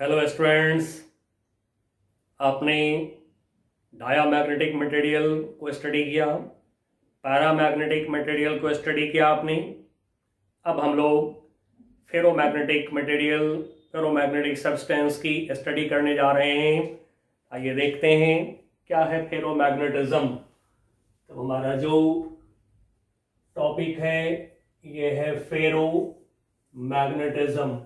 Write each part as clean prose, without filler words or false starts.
Hello students, आपने diamagnetic material को study किया, पैरामैग्नेटिक मटेरियल को स्टडी किया आपने। अब हम लोग फेरोमैग्नेटिक मटेरियल, फेरोमैग्नेटिक सब्सटेंस की स्टडी करने जा रहे हैं। आइए देखते हैं क्या है फेरोमैग्नेटिज्म। तो हमारा जो टॉपिक है ये है फेरोमैग्नेटिज्म।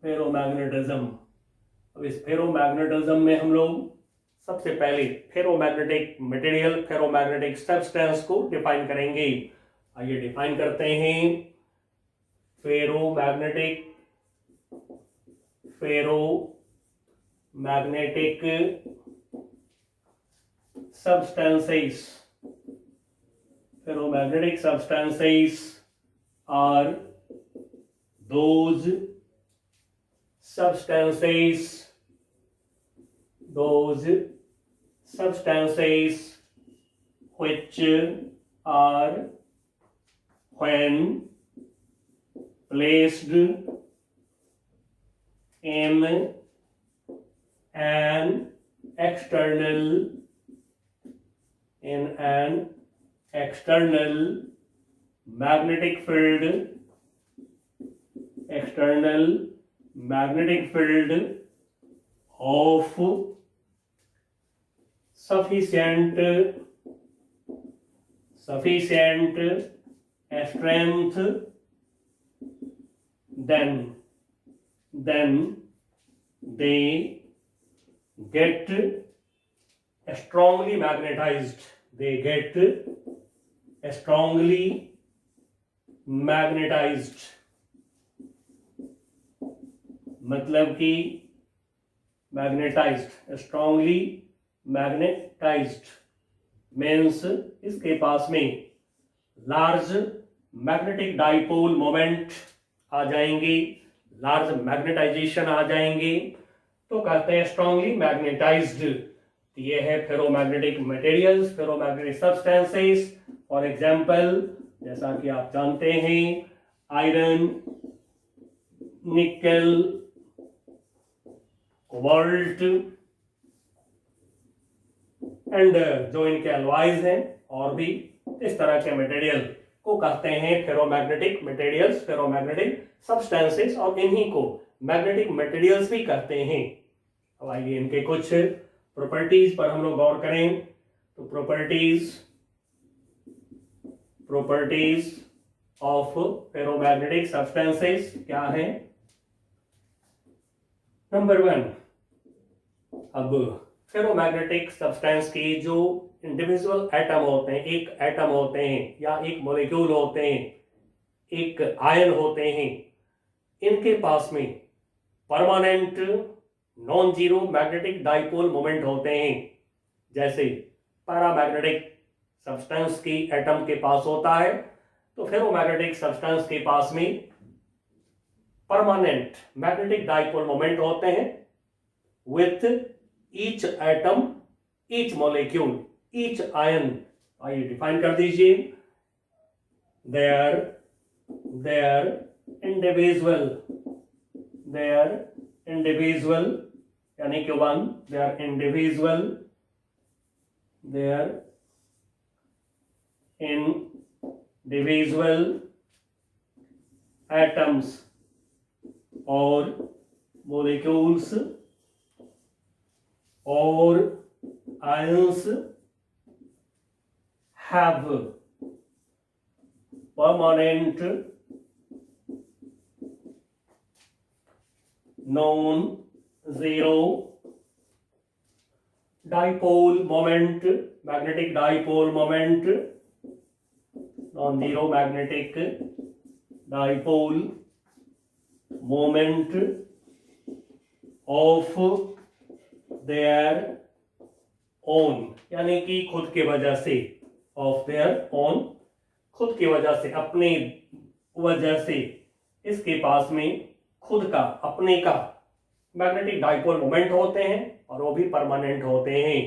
फेरोमैग्नेटिज्म। अब इस फेरोमैग्नेटिज्म में हम लोग सबसे पहले फेरोमैग्नेटिक मटेरियल, फेरोमैग्नेटिक सब्सटेंस को डिफाइन करेंगे। आइए डिफाइन करते हैं। Ferromagnetic substances. Ferromagnetic substances are those substances which are, when placed in an external magnetic field, of sufficient strength, then they get strongly magnetized. मतलब कि strongly magnetized means इसके पास में large magnetic dipole moment आ जाएंगे, large magnetisation आ जाएंगे, तो कहते हैं strongly magnetised. ये है ferromagnetic materials, ferromagnetic substances. For example, जैसा कि आप जानते हैं, आयरन, निकल, कोबाल्ट एंड जो इनके अलॉयज हैं और भी इस तरह के मटेरियल को कहते हैं फेरोमैग्नेटिक मटेरियल्स, फेरोमैग्नेटिक सब्सटेंसेस, और इन्हीं को मैग्नेटिक मटेरियल्स भी कहते हैं। अब आइए इनके कुछ प्रॉपर्टीज पर हम लोग गौर करें। तो प्रॉपर्टीज ऑफ फेरोमैग्नेटिक सब्सटेंसेस क्या है? नंबर 1, अब फेरोमैग्नेटिक सब्सटेंस के जो इंडिविजुअल एटम होते हैं, एक एटम होते हैं या एक मॉलिक्यूल होते हैं, एक आयन होते हैं, इनके पास में permanent non zero magnetic dipole moment होते हैं। जैसे पैरामैग्नेटिक सब्सटेंस की एटम के पास होता है, तो फेरोमैग्नेटिक सब्सटेंस के पास में परमानेंट मैग्नेटिक डाइपोल मोमेंट होते हैं with each atom, each molecule, each ion. आइए डिफाइन कर दीजिए। their individual यानी कि their individual atoms or molecules or ions have permanent non-zero dipole moment, magnetic dipole moment, non-zero magnetic dipole moment of their own, यानी कि खुद के वजह से, of their own, खुद की वजह से, अपने वजह से इसके पास में खुद का, अपने का मैग्नेटिक डाइपोल मोमेंट होते हैं और वो भी परमानेंट होते हैं।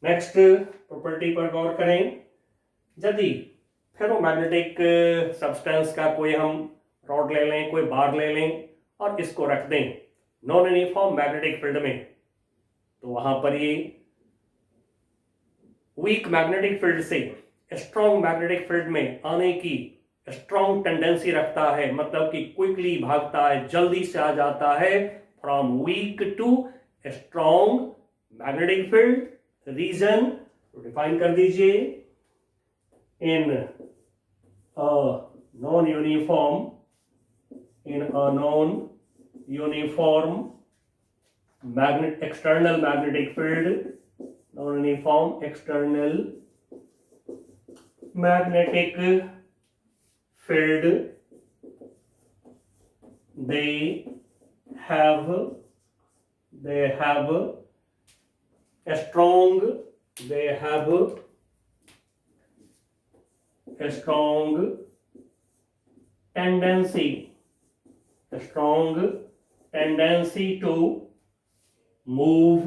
नेक्स्ट प्रॉपर्टी पर गौर करें। यदि फेरोमैग्नेटिक सब्सटेंस का कोई हम रॉड ले लें, कोई बार ले लें, और इसको रख दें नॉन यूनिफॉर्म मैग्नेटिक फील्ड में, तो वहां पर ये वीक मैग्नेटिक फील्ड से स्ट्रॉन्ग मैग्नेटिक फील्ड में आने की स्ट्रॉन्ग टेंडेंसी रखता है, मतलब कि क्विकली भागता है, जल्दी से आ जाता है from weak to strong magnetic field region. तो डिफाइन कर दीजिए, in non uniform, in a non-uniform external magnetic field, non-uniform external magnetic field, they have a strong tendency to move,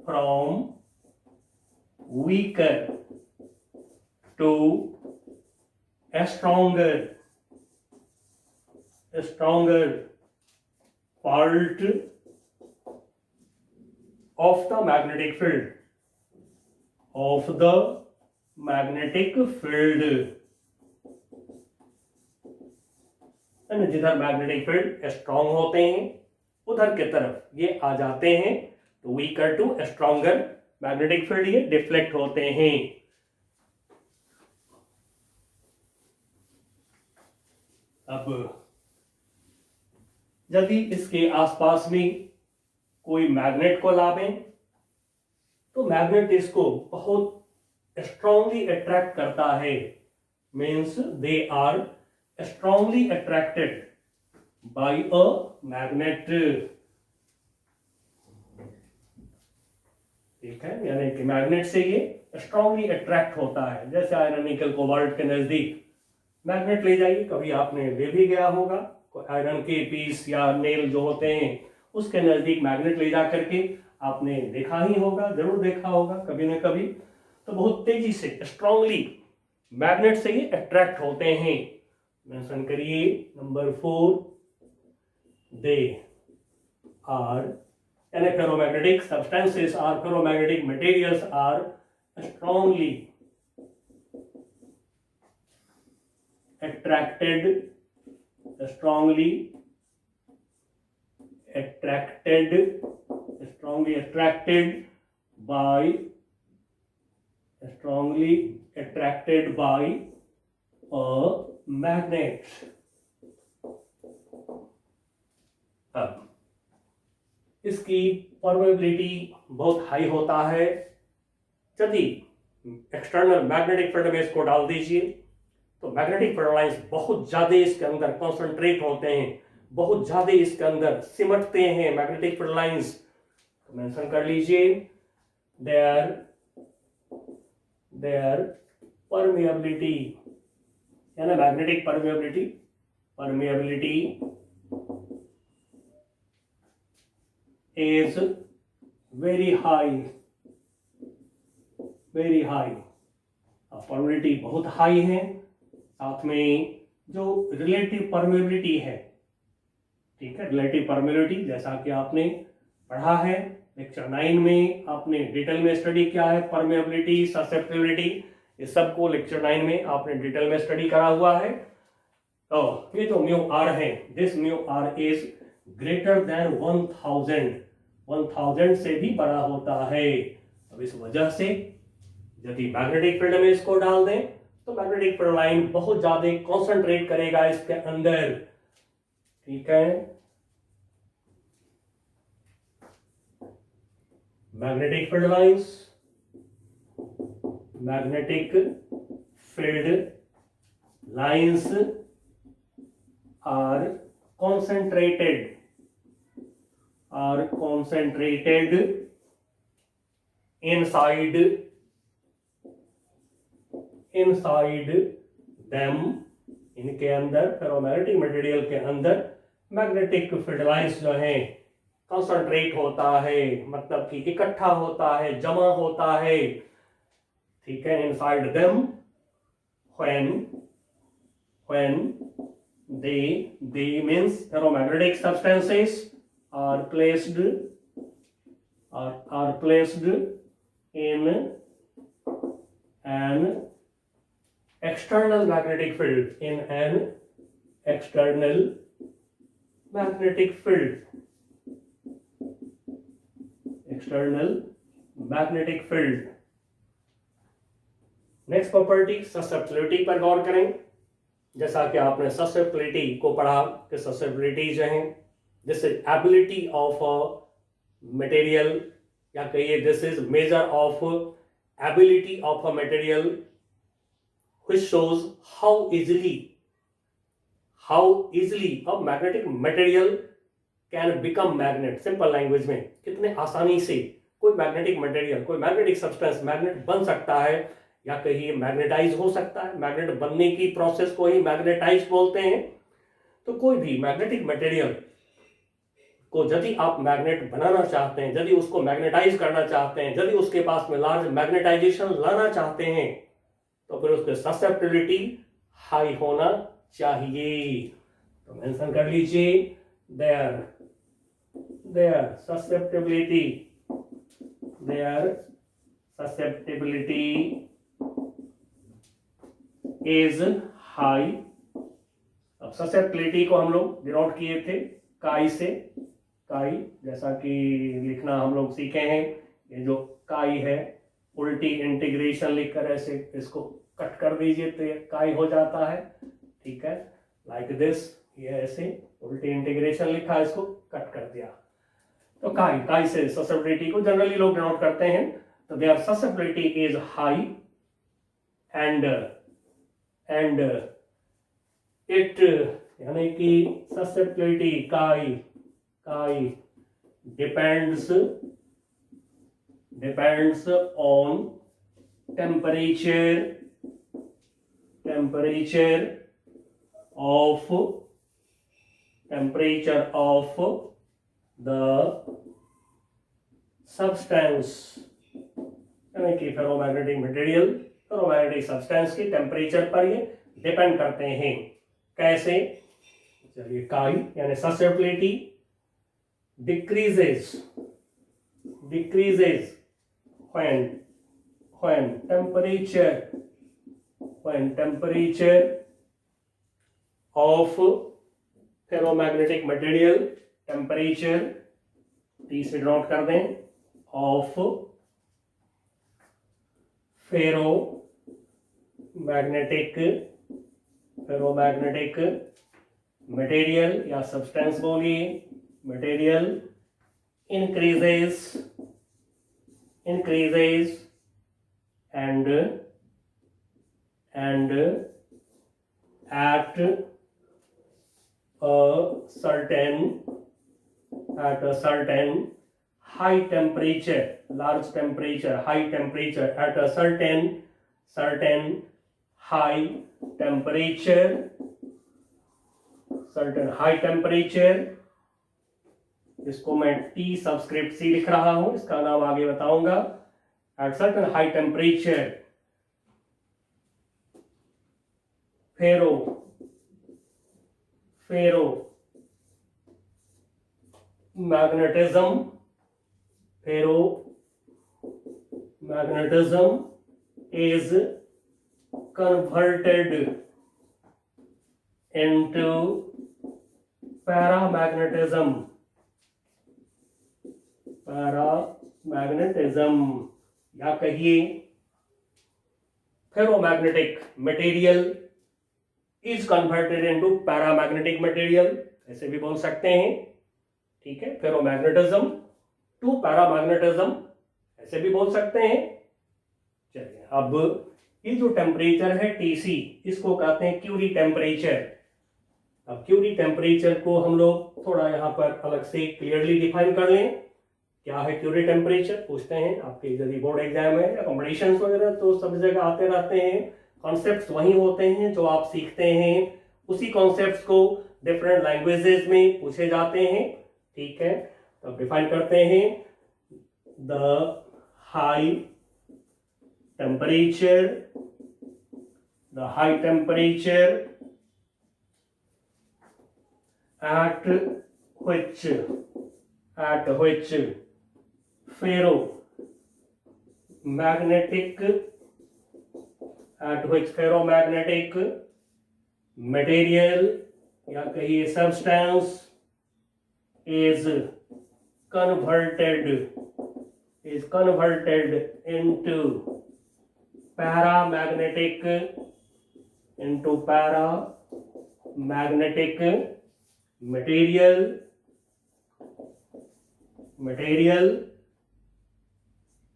from weaker to a stronger part of the magnetic field, जिधर magnetic field strong होते हैं उधर की तरफ ये आ जाते हैं, तो weaker to stronger magnetic field ये डिफ्लेक्ट होते हैं। अब यदि इसके आसपास में कोई मैग्नेट को लावें तो मैग्नेट इसको बहुत स्ट्रांगली अट्रैक्ट करता है, means they are strongly attracted by a magnet। ठीक है, यानी कि मैग्नेट से ये स्ट्रांगली अट्रैक्ट होता है। जैसे आयरन निकल कोबाल्ट के नजदीक मैग्नेट ले जाइए, कभी आपने ले भी गया होगा, आयरन के पीस या नेल जो होते हैं उसके नजदीक मैग्नेट ले जा करके आपने देखा ही होगा, जरूर देखा होगा कभी न कभी। तो बहुत तेजी से स्ट्रांगली मैग्नेट से ये अट्रैक्ट होते हैं। मेंशन करिए नंबर 4, दे आर, यानी ferromagnetic substances are, ferromagnetic materials are strongly attracted by a magnet। अब इसकी परमेबिलिटी बहुत हाई होता है। यदि एक्सटर्नल मैग्नेटिक फील्ड में इसको डाल दीजिए तो मैग्नेटिक फील्ड लाइंस बहुत ज्यादा इसके अंदर कॉन्सेंट्रेट होते हैं, बहुत ज्यादा इसके अंदर सिमटते हैं मैग्नेटिक फील्ड लाइंस। तो मेंशन कर लीजिए, देयर परमेबिलिटी, यानी magnetic permeability is very high। Permeability बहुत हाई है, साथ में जो रिलेटिव परमेबिलिटी है, ठीक है, रिलेटिव परमेबिलिटी जैसा कि आपने पढ़ा है लेक्चर 9 में, आपने डिटेल में स्टडी किया है परमेबिलिटी, ससेप्टिबिलिटी, इस सब को लेक्चर 9 में आपने डिटेल में स्टडी करा हुआ है। तो ये जो म्यू आर है, this mu R is greater than 1000 से भी बड़ा होता है। अब इस वजह से यदि मैग्नेटिक फील्ड में इसको डाल दें तो मैग्नेटिक फील्ड लाइन बहुत ज्यादा कॉन्सेंट्रेट करेगा इसके अंदर, ठीक है। Magnetic field lines are concentrated inside them, इनके अंदर फेरोमैग्नेटिक मटेरियल के अंदर मैग्नेटिक फील्ड लाइंस जो हैं कंसंट्रेट होता है, मतलब कि इकट्ठा होता है, जमा होता है, ठीक है। Inside them when they means ferromagnetic substances are placed in an external magnetic field, in an external magnetic field, external magnetic field. Next property susceptibility पर गौर करें। जैसा कि आपने ससेप्टिबिलिटी को पढ़ा कि ससेप्टिबिलिटी जो है this is ability of a material, या कहिए this is measure of ability of a material which shows how easily a magnetic material can become magnet. Simple language में कितने आसानी से कोई मैग्नेटिक मटेरियल, कोई मैग्नेटिक सब्सटेंस मैग्नेट बन सकता है, या कहिए मैग्नेटाइज हो सकता है। मैग्नेट बनने की प्रोसेस को ही मैग्नेटाइज बोलते हैं। तो कोई भी मैग्नेटिक मटेरियल को यदि आप मैग्नेट बनाना चाहते हैं, यदि उसको मैग्नेटाइज करना चाहते हैं, यदि उसके पास में लार्ज मैग्नेटाइजेशन लाना चाहते हैं, तो फिर उसके ससेप्टिबिलिटी हाई होना चाहिए। तो मेंशन कर लीजिए their susceptibility is high। अब ससेप्टिबिलिटी को हम लोग डिनोट किए थे काई से। काई जैसा कि लिखना हम लोग सीखे हैं, ये जो काई है उल्टी इंटीग्रेशन लिखकर ऐसे इसको कट कर दीजिए तो ये काई हो जाता है। ठीक है, लाइक दिस, ये ऐसे उल्टी इंटीग्रेशन लिखा, इसको कट कर दिया। तो काई से ससेप्टिबिलिटी को जनरली लोग डिनोट करते हैं। तो their susceptibility is high and it, यानी कि susceptibility chi depends on temperature of the substance, यानी कि फेरोमैग्नेटिक मटेरियल फेरोमैग्नेटिक सब्सटेंस की टेम्परेचर पर ये डिपेंड करते हैं। कैसे? चलिए, काई यानी susceptibility decreases when temperature of ferromagnetic material, temperature T से नोट कर दें, of ferromagnetic material या सब्सटेंस बोलिए, material increases and at a certain high temperature, large temperature, high temperature, at a certain high temperature, इसको मैं T subscript C लिख रहा हूं, इसका नाम आगे बताऊंगा। At certain high temperature, ferromagnetism is converted into paramagnetism, या कहिए ferromagnetic material is converted into paramagnetic material, ऐसे भी बोल सकते हैं। ठीक है, फेरोमैग्नेटिज्म टू पैरामैग्नेटिज्म ऐसे भी बोल सकते हैं। चलिए, अब ये जो टेम्परेचर है TC, इसको कहते हैं क्यूरी टेम्परेचर। अब क्यूरी टेम्परेचर को हम लोग थोड़ा यहाँ पर अलग से क्लियरली डिफाइन कर लें। क्या है क्यूरी टेम्परेचर? पूछते हैं आपके यदि बोर्ड एग्जाम है या कॉम्पिटिशन्स वगैरह, तो सब जगह आते रहते हैं। कॉन्सेप्ट्स वही होते हैं जो आप सीखते हैं, उसी कॉन्सेप्ट्स को डिफरेंट लैंग्वेजेस में पूछे जाते हैं। ठीक है, तो डिफाइन करते हैं the high temperature at which ferromagnetic material या कहिए substance is converted into paramagnetic material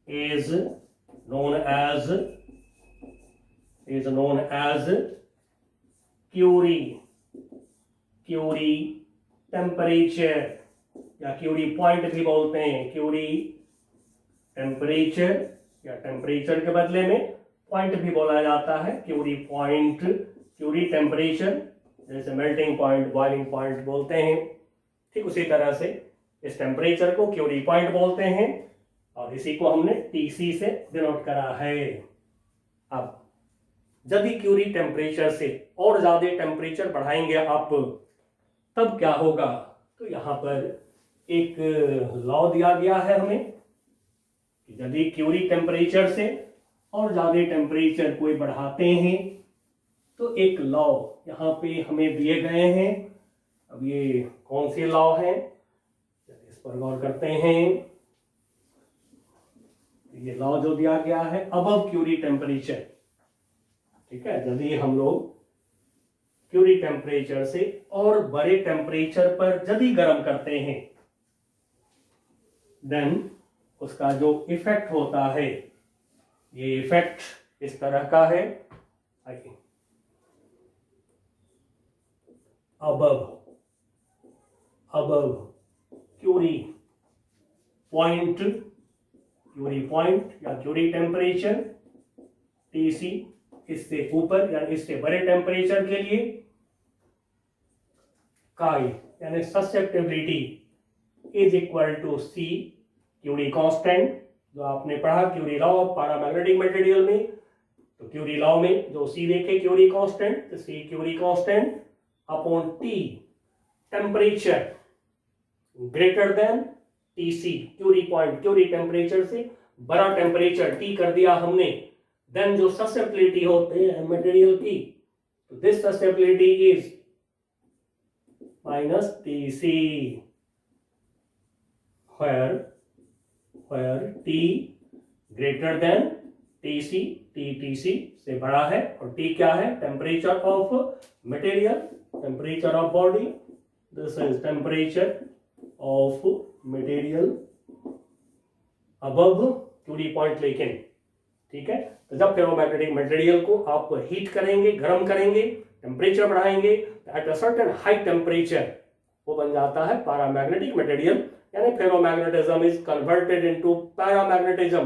is known as Curie temperature या Curie point भी बोलते हैं। Curie टेम्परेचर या टेम्परेचर के बदले में पॉइंट भी बोला जाता है। Curie पॉइंट, Curie टेम्परेचर, जैसे मेल्टिंग पॉइंट, बॉइलिंग पॉइंट बोलते हैं, ठीक उसी तरह से इस टेम्परेचर को Curie पॉइंट बोलते हैं और इसी को हमने TC से डिनोट करा है। अब यदि Curie टेम्परेचर से और ज्यादा टेम्परेचर बढ़ाएंगे आप, तब क्या होगा? तो यहाँ पर एक लॉ दिया गया है हमें, यदि Curie टेम्परेचर से और ज्यादा टेम्परेचर कोई बढ़ाते हैं तो एक लॉ यहाँ पे हमें दिए गए हैं। अब ये कौन से लॉ है, इस पर गौर करते हैं। ये लॉ जो दिया गया है अबव Curie टेम्परेचर, ठीक है, यदि हम लोग Curie टेम्परेचर से और बड़े टेम्परेचर पर यदि गर्म करते हैं, देन उसका जो इफेक्ट होता है, ये इफेक्ट इस तरह का है। अबव Curie पॉइंट या Curie टेम्परेचर TC, इससे ऊपर यानी इससे बड़े टेम्परेचर के लिए काई यानी susceptibility is equal to C Curie constant, जो आपने पढ़ा Curie law of paramagnetic material में। तो Curie लॉ में जो C देखे Curie कांस्टेंट, तो C Curie constant upon T temperature greater than TC, Curie point, Curie temperature से बड़ा टेम्परेचर T कर दिया हमने, देन जो ससेप्टेबिलिटी होते हैं मटेरियल की, तो this susceptibility is minus TC, where T greater than TC, T TC से बड़ा है, और T क्या है? Temperature of material, temperature of body, this is temperature of material above Curie point. लेकिन ठीक है, तो जब फेरोमैग्नेटिक मटेरियल को आप हीट करेंगे, गर्म करेंगे, टेम्परेचर बढ़ाएंगे, at a certain high temperature वो बन जाता है पैरामैग्नेटिक मटेरियल, यानी ferromagnetism is converted into paramagnetism.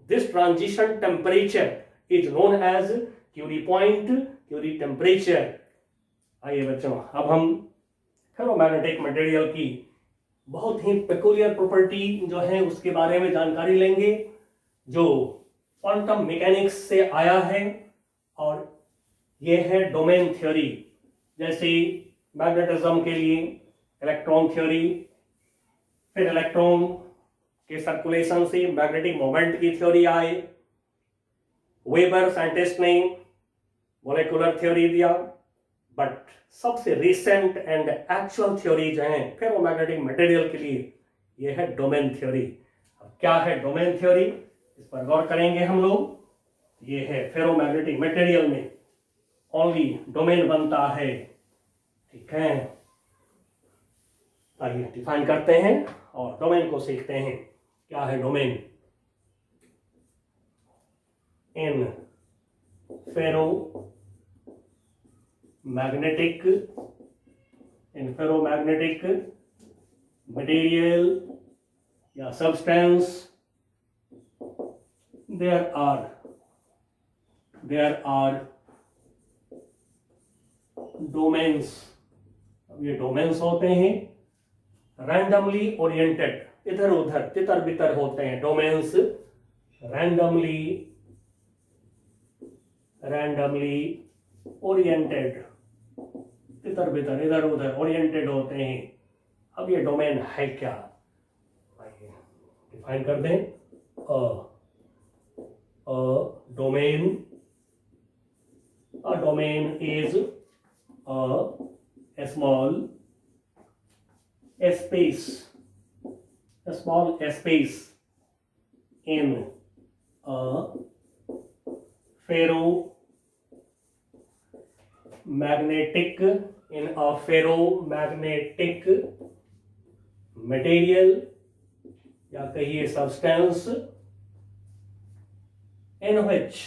This transition temperature is known as Curie point, Curie temperature. आइए बच्चों, अब हम फेरोमैग्नेटिक मटेरियल की बहुत ही पेकुलियर प्रॉपर्टी जो है उसके बारे में जानकारी लेंगे, जो क्वांटम मैकेनिक्स से आया है, और ये है डोमेन थ्योरी। जैसे मैग्नेटिज्म के लिए इलेक्ट्रॉन थ्योरी, फिर इलेक्ट्रॉन के सर्कुलेशन से मैग्नेटिक मोमेंट की थ्योरी आए, वेबर साइंटिस्ट ने मॉलिक्यूलर थ्योरी दिया, बट सबसे रिसेंट एंड एक्चुअल थ्योरी जो है फेरोमैग्नेटिक मटेरियल के लिए ये है डोमेन थ्योरी। अब क्या है डोमेन थ्योरी, इस पर गौर करेंगे हम लोग। ये है फेरोमैग्नेटिक मटेरियल में ओनली डोमेन बनता है, ठीक है। आइए डिफाइन करते हैं और डोमेन को सीखते हैं। क्या है डोमेन? इन फेरोमैग्नेटिक मटेरियल या सब्सटेंस there are डोमेन्स। अब ये डोमेन्स होते हैं रैंडमली ओरिएंटेड, इधर उधर तितर बितर होते हैं। डोमेन्स रैंडमली ओरिएंटेड तितर बितर इधर उधर ओरिएंटेड होते हैं। अब ये डोमेन है क्या, आइए डिफाइन कर दें। Domain, a domain is a small space in a ferromagnetic material या कहिए substance in which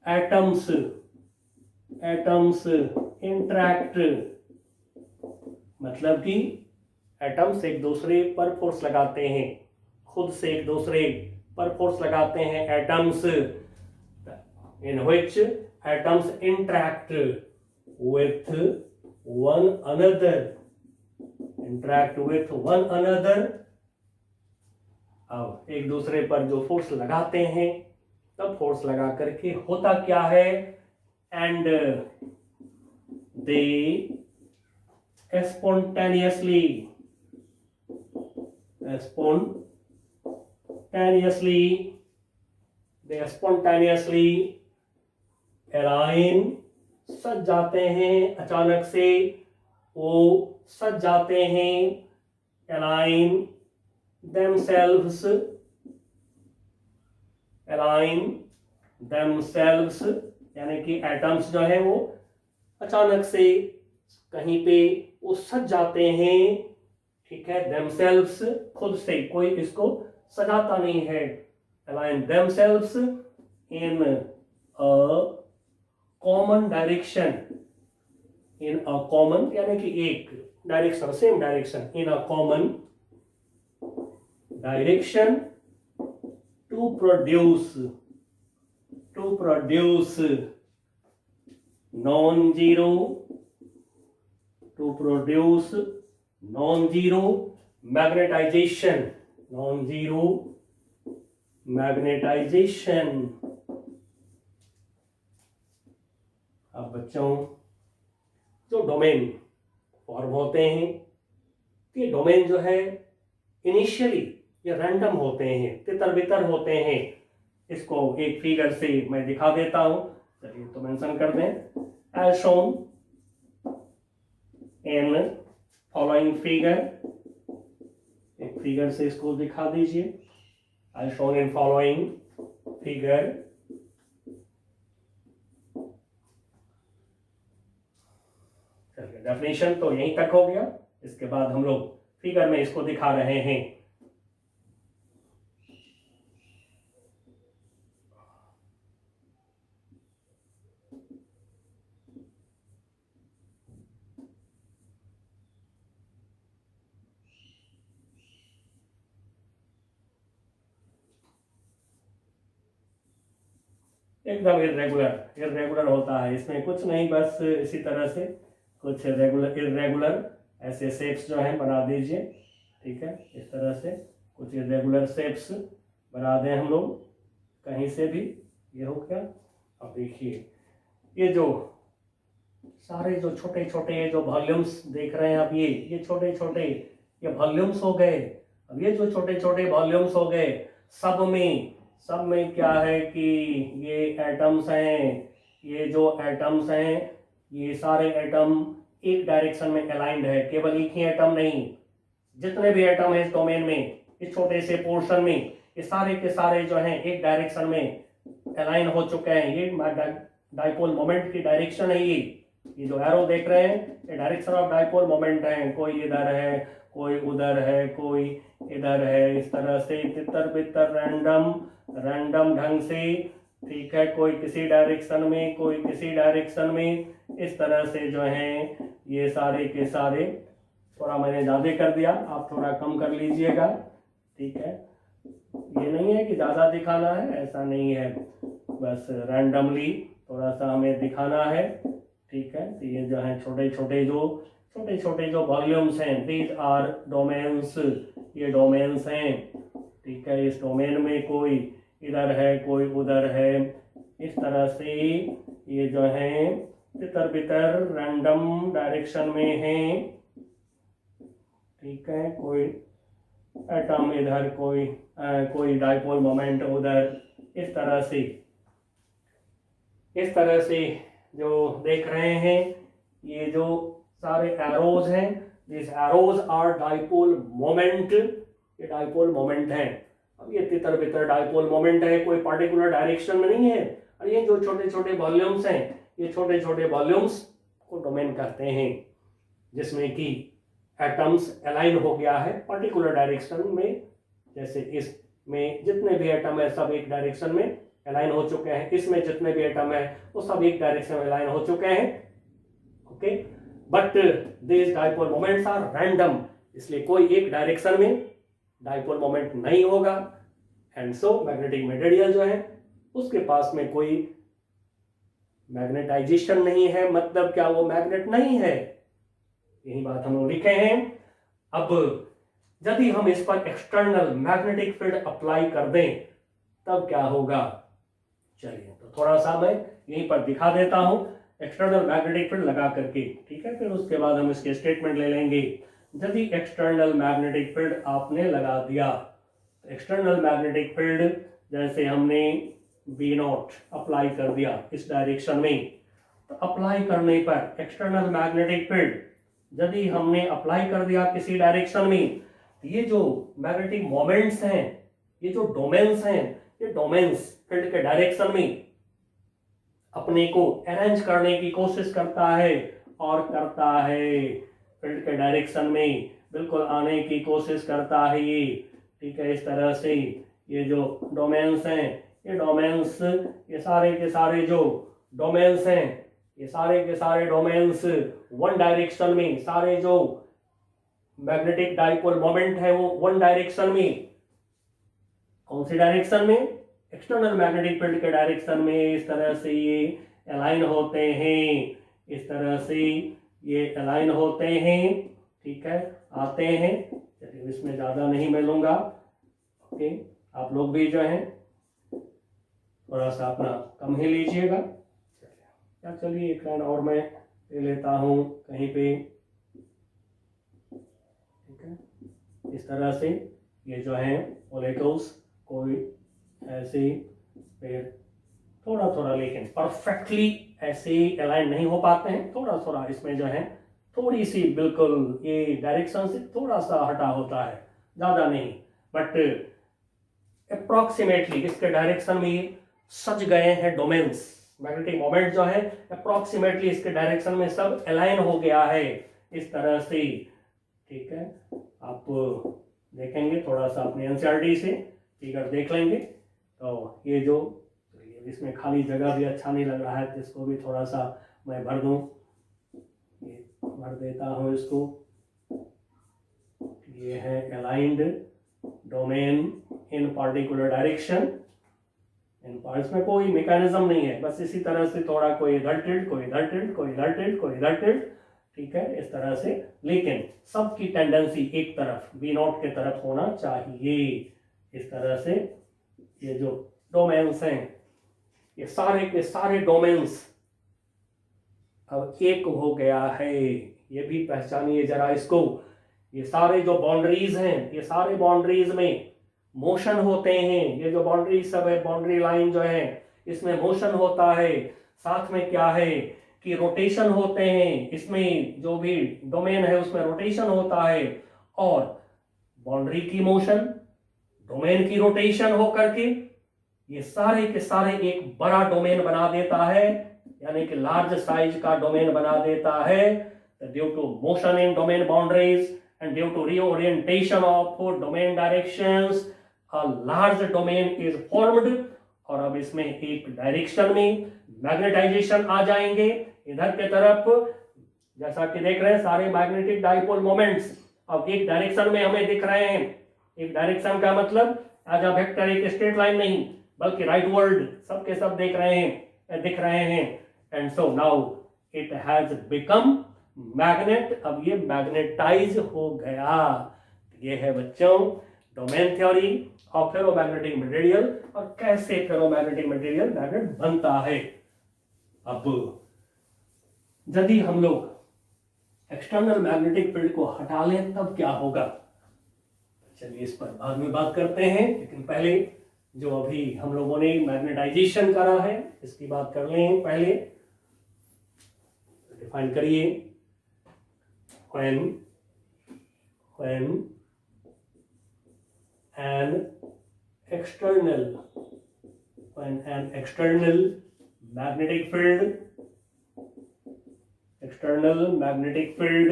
atoms interact, मतलब कि एटम्स एक दूसरे पर फोर्स लगाते हैं, खुद से एक दूसरे पर फोर्स लगाते हैं atoms. in which atoms interact with one another, अब एक दूसरे पर जो फोर्स लगाते हैं, तब फोर्स लगा करके होता क्या है, एंड दे spontaneously align, सज जाते हैं, अचानक से वो सज जाते हैं, align themselves, यानी कि एटम्स जो है वो अचानक से कहीं पे वो सज जाते हैं, ठीक है। themselves खुद से, कोई इसको सजाता नहीं है। align themselves in a common direction, यानी कि एक direction, same direction, in a common direction to produce non-zero magnetization, अब बच्चों जो डोमेन फॉर्म होते हैं, ये डोमेन जो है इनिशियली ये रैंडम होते हैं, तितर बितर होते हैं। इसको एक फिगर से मैं दिखा देता हूं, चलिए तो मेंशन कर दें। As shown in following figure, एक फिगर से इसको दिखा दीजिए। As shown in following figure, चलिए डेफिनेशन तो यहीं तक हो गया। इसके बाद हम लोग फिगर में इसको दिखा रहे हैं। एकदम इरेगुलर होता है, इसमें कुछ नहीं, बस इसी तरह से कुछ इरेगुलर ऐसे शेप्स जो हैं बना दीजिए, ठीक है। इस तरह से कुछ इरेगुलर शेप्स बना दें हम लोग कहीं से भी, ये हो गया। अब देखिए ये जो सारे जो छोटे छोटे जो वॉल्यूम्स देख रहे हैं आप, ये छोटे छोटे ये वॉल्यूम्स हो गए। अब ये जो छोटे छोटे वॉल्यूम्स हो गए, सब में क्या है कि ये एटम्स हैं, ये जो एटम्स हैं ये सारे एटम एक डायरेक्शन में अलाइंड है। केवल एक ही एटम नहीं, जितने भी एटम है इस डोमेन में, इस छोटे से पोर्शन में, ये सारे के सारे जो हैं एक डायरेक्शन में अलाइन हो चुके हैं। ये डाइपोल मोमेंट की डायरेक्शन है। ये जो एरो देख रहे हैं ये डायरेक्शन ऑफ डाइपोल मोमेंट है। कोई इधर है, कोई उधर है, कोई इधर है, इस तरह से तितर बितर रैंडम ढंग से, ठीक है। कोई किसी डायरेक्शन में, कोई किसी डायरेक्शन में, इस तरह से जो है ये सारे के सारे, थोड़ा मैंने ज़्यादा कर दिया, आप थोड़ा कम कर लीजिएगा, ठीक है। ये नहीं है कि ज़्यादा दिखाना है, ऐसा नहीं है, बस रैंडमली थोड़ा सा हमें दिखाना है, ठीक है। तो ये जो है छोटे छोटे जो वॉल्यूम्स हैं, दीज आर डोमेन्स, ये डोमेन्स हैं, ठीक है। इस डोमेन में कोई इधर है, कोई उधर है, इस तरह से ये जो है तितर बितर रैंडम डायरेक्शन में है, ठीक है। कोई एटम इधर, कोई डाइपोल मोमेंट उधर, इस तरह से जो देख रहे हैं, ये जो सारे एरोज हैं, this arrows are dipole moment, ये डाइपोल मोमेंट है। अब ये तितर बितर डाइपोल मोमेंट है, कोई पर्टिकुलर डायरेक्शन में नहीं है। और ये जो छोटे छोटे वॉल्यूम्स हैं, ये छोटे छोटे वॉल्यूम्स को डोमेन कहते हैं, जिसमें कि एटम्स अलाइन हो गया है पर्टिकुलर डायरेक्शन में। जैसे इसमें जितने भी एटम है सब एक डायरेक्शन में अलाइन हो चुके हैं, इसमें जितने भी एटम है वो सब एक डायरेक्शन में अलाइन हो चुके हैं, okay. But this dipole moments are random, इसलिए कोई एक डायरेक्शन में डाइपोल मोमेंट नहीं होगा। एंड सो मैग्नेटिक मटेरियल जो है उसके पास में कोई मैग्नेटाइजेशन नहीं है, मतलब क्या वो मैग्नेट नहीं है, यही बात हम लोग लिखे हैं। अब यदि हम इस पर एक्सटर्नल मैग्नेटिक फील्ड अप्लाई कर दें तब क्या होगा, चलिए तो थोड़ा सा मैं यहीं पर दिखा देता हूं एक्सटर्नल मैग्नेटिक फील्ड लगा करके, ठीक है। फिर उसके बाद हम इसके स्टेटमेंट ले लेंगे। यदि एक्सटर्नल मैग्नेटिक फील्ड आपने लगा दिया, एक्सटर्नल मैग्नेटिक फील्ड जैसे हमने B0 अप्लाई कर दिया इस डायरेक्शन में, तो अप्लाई करने पर एक्सटर्नल मैग्नेटिक फील्ड यदि हमने अप्लाई कर दिया किसी डायरेक्शन में, तो ये जो मैग्नेटिक मोमेंट्स हैं, ये जो डोमेन्स हैं, ये डोमेन्स फील्ड के डायरेक्शन में अपने को अरेंज करने की कोशिश करता है और करता है, फील्ड के डायरेक्शन में बिल्कुल आने की कोशिश करता है ये, ठीक है। इस तरह से ये जो डोमेन्स हैं, ये डोमेन्स, ये सारे के सारे जो डोमेन्स हैं, ये सारे के सारे डोमेन्स वन डायरेक्शन में, सारे जो मैग्नेटिक डाइपोल मोमेंट है वो वन डायरेक्शन में, कौन सी डायरेक्शन में, एक्सटर्नल मैग्नेटिक फील्ड के डायरेक्शन में। इस तरह से ये अलाइन होते हैं, इस तरह से ये अलाइन होते हैं, ठीक है, आते हैं। चलिए इसमें ज़्यादा नहीं मैं लूँगा, ओके। आप लोग भी जो है थोड़ा सा अपना कम ही लीजिएगा। क्या, चलिए एक लाइन और मैं ले लेता हूँ कहीं पे, ठीक है। इस तरह से ये जो है मोलेक्युल्स कोई ऐसे फिर थोड़ा थोड़ा, लेकिन परफेक्टली ऐसे अलाइन नहीं हो पाते हैं, थोड़ा थोड़ा इसमें जो है थोड़ी सी बिल्कुल ये डायरेक्शन से थोड़ा सा हटा होता है, ज़्यादा नहीं, बट अप्रॉक्सीमेटली इसके डायरेक्शन में सज गए हैं डोमेन्स। मैग्नेटिक मोमेंट जो है अप्रॉक्सीमेटली इसके डायरेक्शन में सब अलाइन हो गया है इस तरह से, ठीक है। आप देखेंगे थोड़ा सा अपनी एनसीईआरटी से फिगर देख लेंगे, तो ये जो इसमें खाली जगह भी अच्छा नहीं लग रहा है, तो इसको भी थोड़ा सा मैं भर दूं, ये भर देता हूँ इसको। ये है अलाइंड डोमेन इन पार्टिकुलर डायरेक्शन, इसमें कोई मैकेनिज्म नहीं है, बस इसी तरह से थोड़ा कोई इधर टिल्ट, कोई इधर टिल्ट, कोई इधर टिल्ट, कोई इधर टिल्ट, ठीक है, इस तरह से। लेकिन सबकी टेंडेंसी एक तरफ B0 के तरफ होना चाहिए, इस तरह से। ये जो डोमेन्स हैं, ये सारे के सारे डोमेन्स अब एक हो गया है, ये भी पहचानिए जरा इसको। ये सारे जो बाउंड्रीज हैं, ये सारे बाउंड्रीज में मोशन होते हैं, ये जो बाउंड्री सब है, बाउंड्री लाइन जो है, इसमें मोशन होता है, साथ में क्या है कि रोटेशन होते हैं, इसमें जो भी डोमेन है उसमें रोटेशन होता है, और बाउंड्री की मोशन, डोमेन की रोटेशन हो करके ये सारे के सारे एक बड़ा डोमेन बना देता है, यानी कि लार्ज साइज का डोमेन बना देता है। Due to motion in domain boundaries and due to reorientation of domain directions a large domain is formed, और अब इसमें एक डायरेक्शन में मैग्नेटाइजेशन आ जाएंगे इधर के तरफ, जैसा कि देख रहे हैं सारे मैग्नेटिक डाइपोल मोमेंट्स अब एक डायरेक्शन में हमें दिख रहे हैं। एक डायरेक्शन का मतलब एज अ वेक्टर, एक स्ट्रेट लाइन नहीं, बल्कि राइट वर्ड सब के सब दिख रहे हैं। And so now it has become magnet, अब ये मैग्नेटाइज हो गया। ये है बच्चों domain theory of ferromagnetic material, और कैसे फेरोमैग्नेटिक मटेरियल मैग्नेट बनता है। अब यदि हम लोग एक्सटर्नल मैग्नेटिक फील्ड को हटा लें तब क्या होगा? चलिए इस पर बाद में बात करते हैं, लेकिन पहले जो अभी हम लोगों ने मैग्नेटाइजेशन करा है इसकी बात कर लें। पहले डिफाइन करिए। when an external magnetic field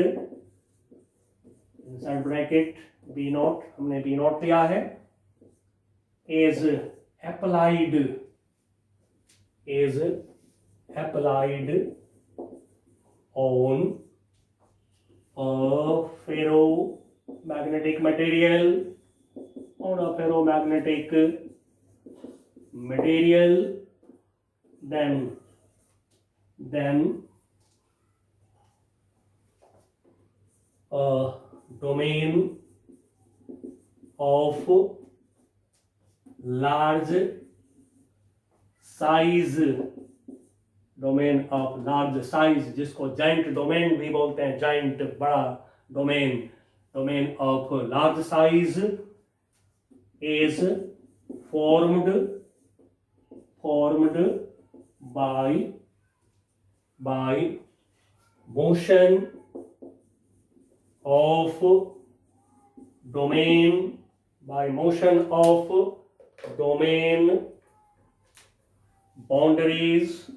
inside bracket B naught, हमने B naught लिया है, is applied on a ferromagnetic material, then a domain of large size, जिसको जाइंट डोमेन भी बोलते हैं, जाइंट बड़ा domain of large size is formed by motion of domain boundaries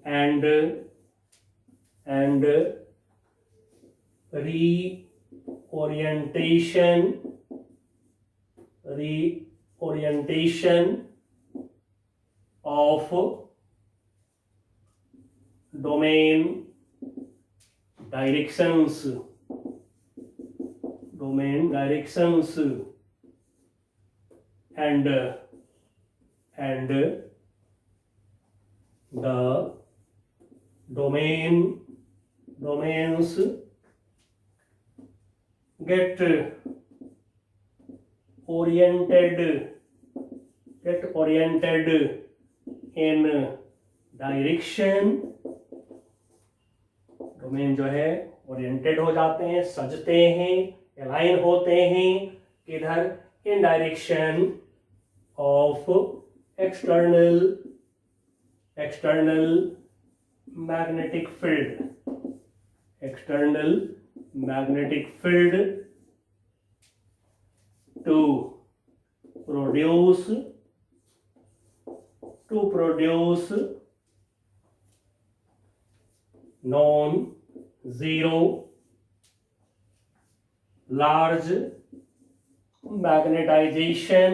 and reorientation of domain directions and the domains get oriented in direction, domain जो है oriented हो जाते हैं, सजते हैं, अलाइन होते हैं किधर? इन direction of external magnetic field to produce non-zero large magnetization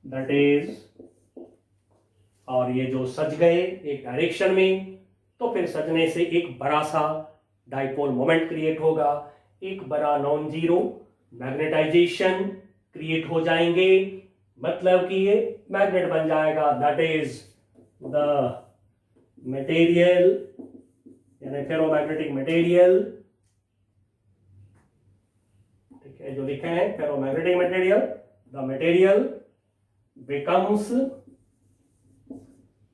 that is, और ये जो सज गए एक डायरेक्शन में, तो फिर सजने से एक बड़ा सा डाइपोल मोमेंट क्रिएट होगा, एक बड़ा नॉन जीरो मैग्नेटाइजेशन क्रिएट हो जाएंगे, मतलब कि ये मैग्नेट बन जाएगा। दैट इज द मटेरियल, यानी फेरोमैग्नेटिक मटेरियल, ठीक है, जो लिखा है ferromagnetic material, the material becomes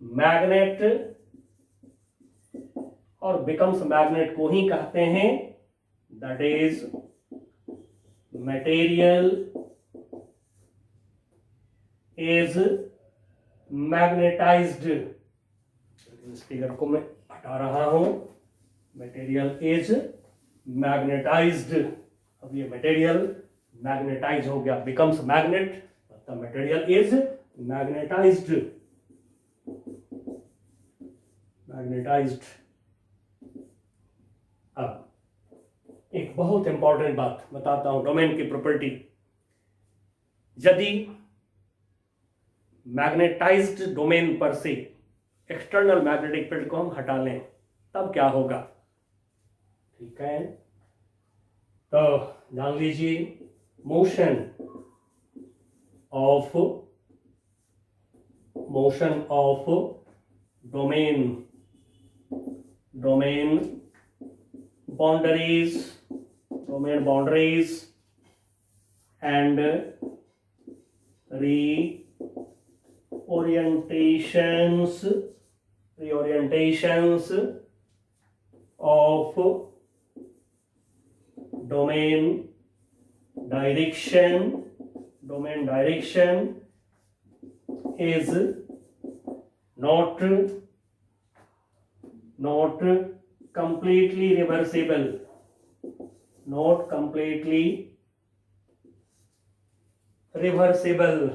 magnet, और becomes मैग्नेट को ही कहते हैं that is material is magnetized। इस फिगर को मैं हटा रहा हूं, material is magnetized। अब ये material मैग्नेटाइज हो गया, becomes magnet, the material is magnetized। अब एक बहुत इंपॉर्टेंट बात बताता हूं, डोमेन की प्रॉपर्टी। यदि मैग्नेटाइज्ड डोमेन पर से एक्सटर्नल मैग्नेटिक फील्ड को हम हटा लें तब क्या होगा? ठीक है, तो जान लीजिए, motion of domain boundaries and reorientations of domain direction is not completely reversible,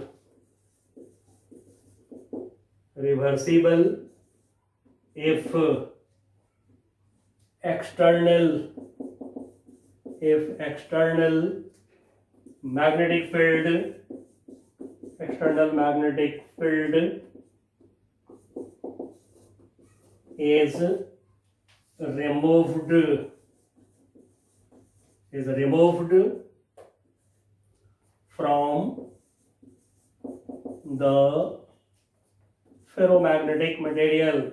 if external magnetic field is removed from the ferromagnetic material,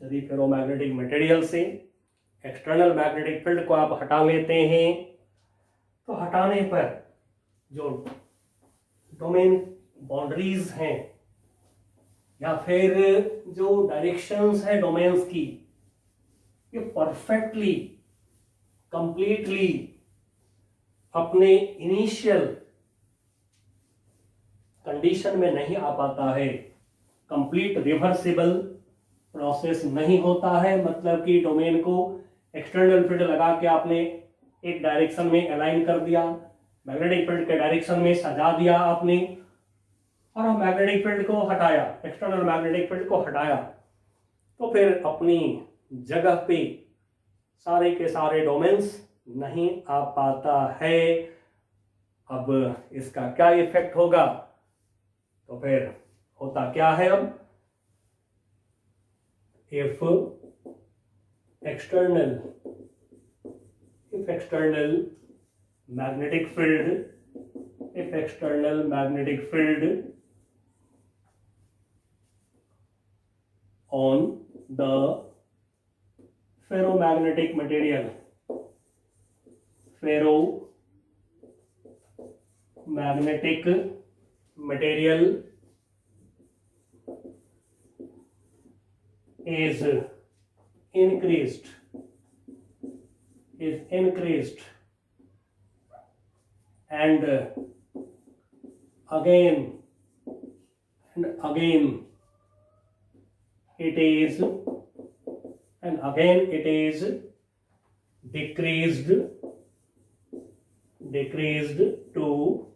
यदि फेरोमैग्नेटिक मटेरियल से एक्सटर्नल मैग्नेटिक फील्ड को आप हटा लेते हैं तो हटाने पर जो डोमेन बाउंड्रीज हैं या फिर जो डायरेक्शंस हैं डोमेन्स की, ये परफेक्टली कंप्लीटली अपने इनिशियल कंडीशन में नहीं आ पाता है, कंप्लीट रिवर्सिबल प्रोसेस नहीं होता है। मतलब कि डोमेन को एक्सटर्नल फील्ड लगा के आपने एक डायरेक्शन में अलाइन कर दिया, मैग्नेटिक फील्ड के डायरेक्शन में सजा दिया आपने, और हम मैग्नेटिक फील्ड को हटाया, एक्सटर्नल मैग्नेटिक फील्ड को हटाया, तो फिर अपनी जगह पे सारे के सारे डोमेन्स नहीं आ पाता है। अब इसका क्या इफेक्ट होगा, तो फिर होता क्या है, अब if external magnetic field on the ferromagnetic material is increased and again it is decreased to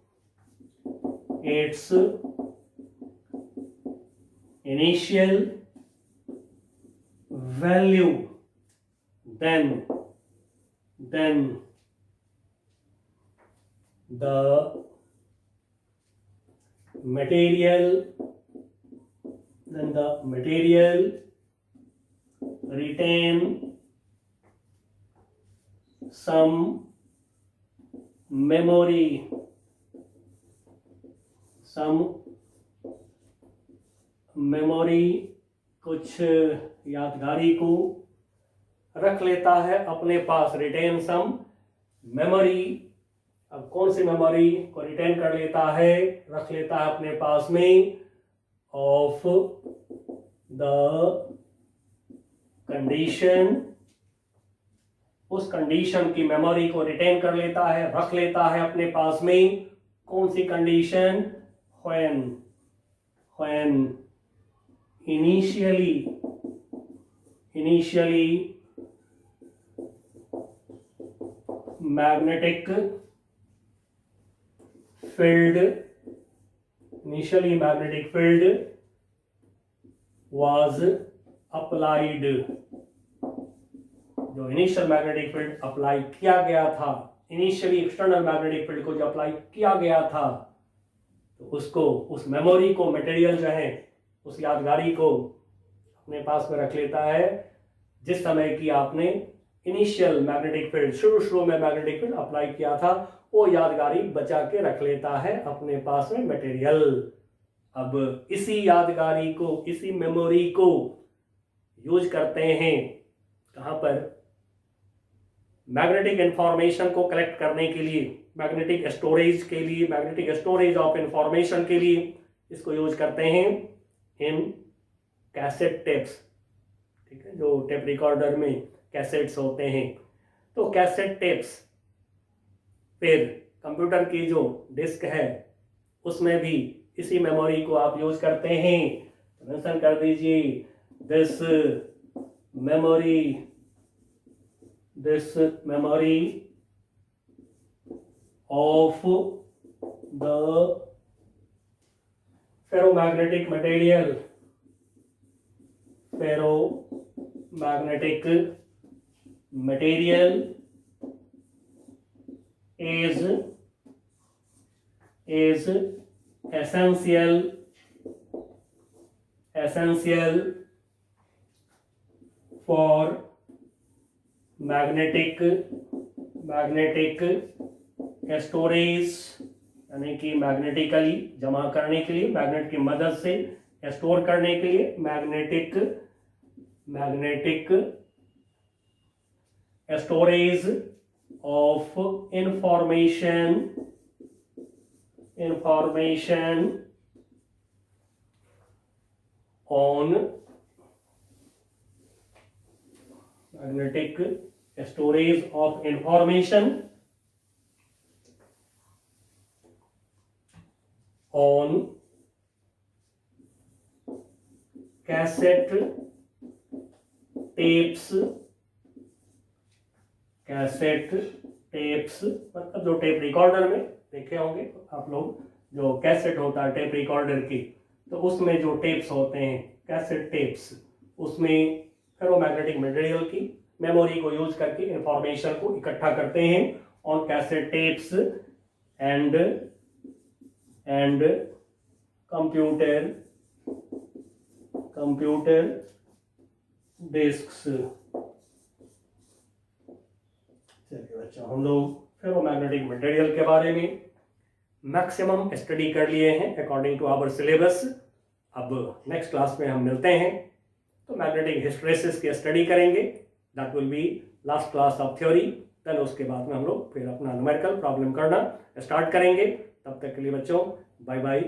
its initial value, then the material retain some memory, कुछ यादगारी को रख लेता है अपने पास, रिटेन सम मेमोरी। अब कौन सी मेमोरी को रिटेन कर लेता है, रख लेता है अपने पास में, ऑफ द कंडीशन, उस कंडीशन की मेमोरी को रिटेन कर लेता है, रख लेता है अपने पास में। कौन सी condition, when initially magnetic field was applied, जो इनिशियल मैग्नेटिक फील्ड अप्लाई किया गया था, इनिशियली एक्सटर्नल मैग्नेटिक फील्ड को जो अप्लाई किया गया था, तो उसको, उस मेमोरी को, मटेरियल जो है उस यादगारी को अपने पास में रख लेता है। जिस समय की आपने इनिशियल मैग्नेटिक फील्ड, शुरू में मैग्नेटिक फील्ड अप्लाई किया था, वो यादगारी बचा के रख लेता है अपने पास में मटेरियल। अब इसी यादगारी को, इसी मेमोरी को यूज करते हैं कहाँ पर, मैग्नेटिक इंफॉर्मेशन को कलेक्ट करने के लिए, मैग्नेटिक स्टोरेज के लिए, मैग्नेटिक स्टोरेज ऑफ इंफॉर्मेशन के लिए इसको यूज करते हैं इन कैसेट टेप्स। ठीक है, जो टेप रिकॉर्डर में कैसेट्स होते हैं, तो कैसेट टेप्स, फिर कंप्यूटर की जो डिस्क है उसमें भी इसी मेमोरी को आप यूज करते हैं। मेंशन कर दीजिए this memory of the ferromagnetic material is essential for magnetic storage, यानी कि मैग्नेटिकली जमा करने के लिए, मैग्नेट की मदद से स्टोर करने के लिए, magnetic storage of information on magnetic storage of information on cassette tapes मतलब जो टेप रिकॉर्डर में देखे होंगे आप लोग, जो कैसेट होता है टेप रिकॉर्डर की, तो उसमें जो टेप्स होते हैं कैसेट टेप्स, उसमें फेरोमैग्नेटिक मटेरियल की मेमोरी को यूज करके इंफॉर्मेशन को इकट्ठा करते हैं on cassette tapes and computer disks. चलिए बच्चों, हम लोग फेरोमैग्नेटिक मटेरियल के बारे में मैक्सिमम स्टडी कर लिए हैं अकॉर्डिंग टू आवर सिलेबस। अब नेक्स्ट क्लास में हम मिलते हैं तो मैग्नेटिक हिस्टरेसिस की स्टडी करेंगे, that will be last class of theory. Then उसके बाद में हम लोग फिर अपना न्यूमेरिकल प्रॉब्लम करना स्टार्ट करेंगे। तब तक के लिए बच्चों बाय बाय।